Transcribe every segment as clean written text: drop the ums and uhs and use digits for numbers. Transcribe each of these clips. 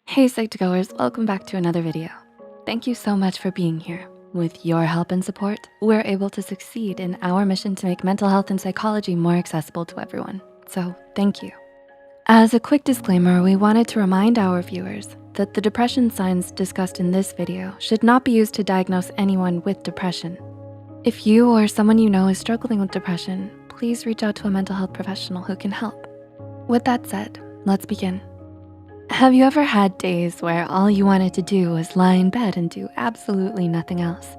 Hey Psych2Goers, welcome back to another video. Thank you so much for being here. With your help and support, we're able to succeed in our mission to make mental health and psychology more accessible to everyone. So thank you. As a quick disclaimer, we wanted to remind our viewers that the depression signs discussed in this video should not be used to diagnose anyone with depression. If you or someone you know is struggling with depression, please reach out to a mental health professional who can help. With that said, let's begin. Have you ever had days where all you wanted to do was lie in bed and do absolutely nothing else?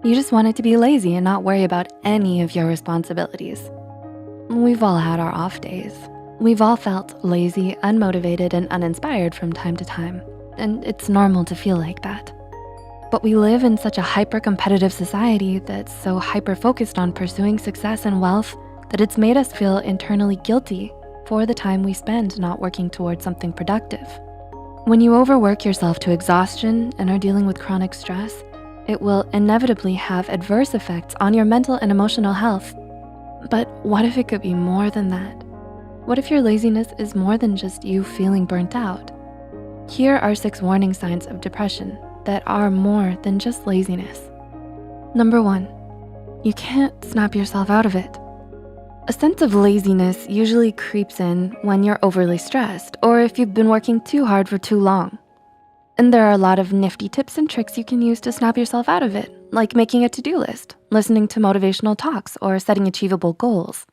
You just wanted to be lazy and not worry about any of your responsibilities. We've all had our off days. We've all felt lazy, unmotivated, and uninspired from time to time, and it's normal to feel like that. But we live in such a hyper-competitive society that's so hyper-focused on pursuing success and wealth that it's made us feel internally guilty for the time we spend not working towards something productive. When you overwork yourself to exhaustion and are dealing with chronic stress, it will inevitably have adverse effects on your mental and emotional health. But what if it could be more than that? What if your laziness is more than just you feeling burnt out? Here are 6 warning signs of depression that are more than just laziness. Number 1, you can't snap yourself out of it. A sense of laziness usually creeps in when you're overly stressed or if you've been working too hard for too long. And there are a lot of nifty tips and tricks you can use to snap yourself out of it, like making a to-do list, listening to motivational talks, or setting achievable goals.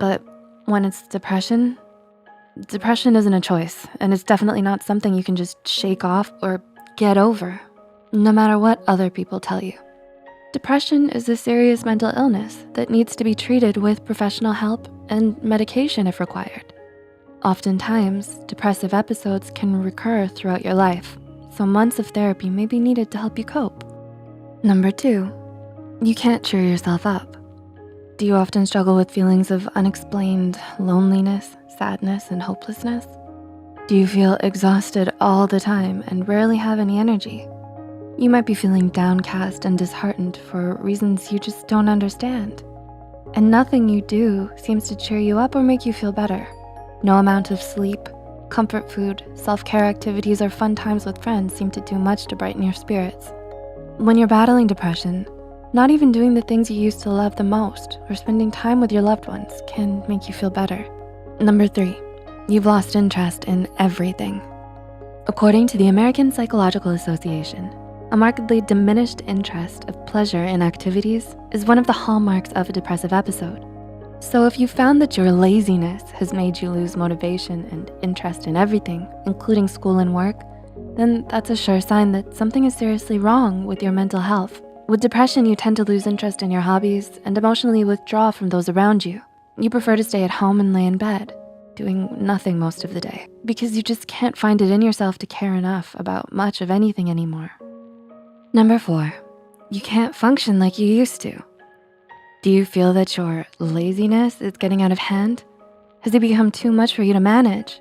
But when it's depression isn't a choice, and it's definitely not something you can just shake off or get over, no matter what other people tell you. Depression is a serious mental illness that needs to be treated with professional help and medication if required. Oftentimes, depressive episodes can recur throughout your life, so months of therapy may be needed to help you cope. Number 2, you can't cheer yourself up. Do you often struggle with feelings of unexplained loneliness, sadness, and hopelessness? Do you feel exhausted all the time and rarely have any energy? You might be feeling downcast and disheartened for reasons you just don't understand. And nothing you do seems to cheer you up or make you feel better. No amount of sleep, comfort food, self-care activities, or fun times with friends seem to do much to brighten your spirits. When you're battling depression, not even doing the things you used to love the most or spending time with your loved ones can make you feel better. Number 3, you've lost interest in everything. According to the American Psychological Association, a markedly diminished interest of pleasure in activities is one of the hallmarks of a depressive episode. So if you found that your laziness has made you lose motivation and interest in everything, including school and work, then that's a sure sign that something is seriously wrong with your mental health. With depression, you tend to lose interest in your hobbies and emotionally withdraw from those around you. You prefer to stay at home and lay in bed, doing nothing most of the day, because you just can't find it in yourself to care enough about much of anything anymore. Number 4, you can't function like you used to. Do you feel that your laziness is getting out of hand? Has it become too much for you to manage?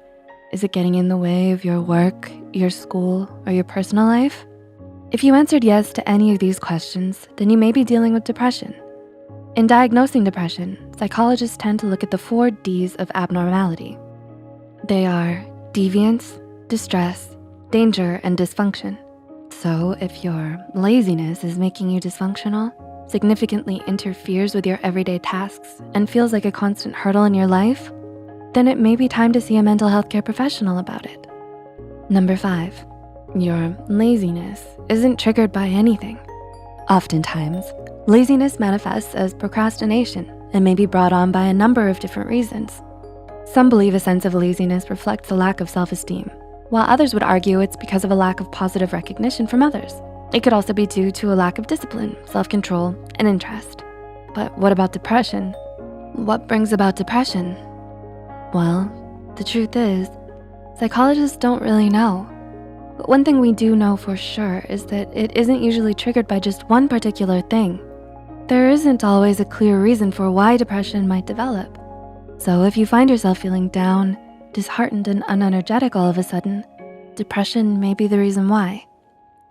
Is it getting in the way of your work, your school, or your personal life? If you answered yes to any of these questions, then you may be dealing with depression. In diagnosing depression, psychologists tend to look at the 4 Ds of abnormality. They are deviance, distress, danger, and dysfunction. So if your laziness is making you dysfunctional, significantly interferes with your everyday tasks, and feels like a constant hurdle in your life, then it may be time to see a mental health care professional about it. Number 5, your laziness isn't triggered by anything. Oftentimes, laziness manifests as procrastination and may be brought on by a number of different reasons. Some believe a sense of laziness reflects a lack of self-esteem, while others would argue it's because of a lack of positive recognition from others. It could also be due to a lack of discipline, self-control, and interest. But what about depression? What brings about depression? Well, the truth is, psychologists don't really know. But one thing we do know for sure is that it isn't usually triggered by just one particular thing. There isn't always a clear reason for why depression might develop. So if you find yourself feeling down, disheartened, and unenergetic all of a sudden, depression may be the reason why.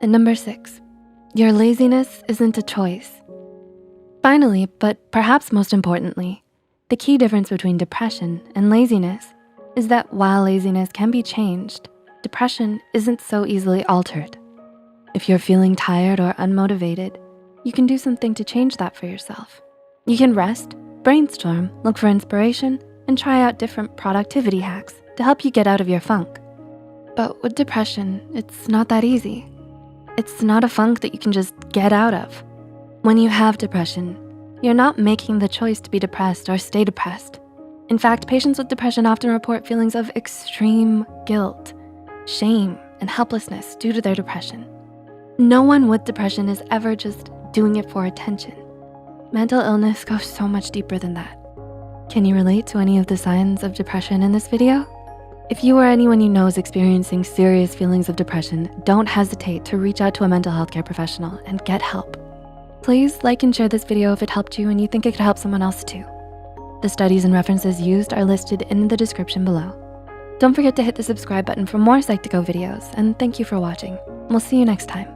And number 6, your laziness isn't a choice. Finally, but perhaps most importantly, the key difference between depression and laziness is that while laziness can be changed, depression isn't so easily altered. If you're feeling tired or unmotivated, you can do something to change that for yourself. You can rest, brainstorm, look for inspiration, and try out different productivity hacks to help you get out of your funk. But with depression, it's not that easy. It's not a funk that you can just get out of. When you have depression, you're not making the choice to be depressed or stay depressed. In fact, patients with depression often report feelings of extreme guilt, shame, and helplessness due to their depression. No one with depression is ever just doing it for attention. Mental illness goes so much deeper than that. Can you relate to any of the signs of depression in this video? If you or anyone you know is experiencing serious feelings of depression, don't hesitate to reach out to a mental health care professional and get help. Please like and share this video if it helped you and you think it could help someone else too. The studies and references used are listed in the description below. Don't forget to hit the subscribe button for more Psych2Go videos, and thank you for watching. We'll see you next time.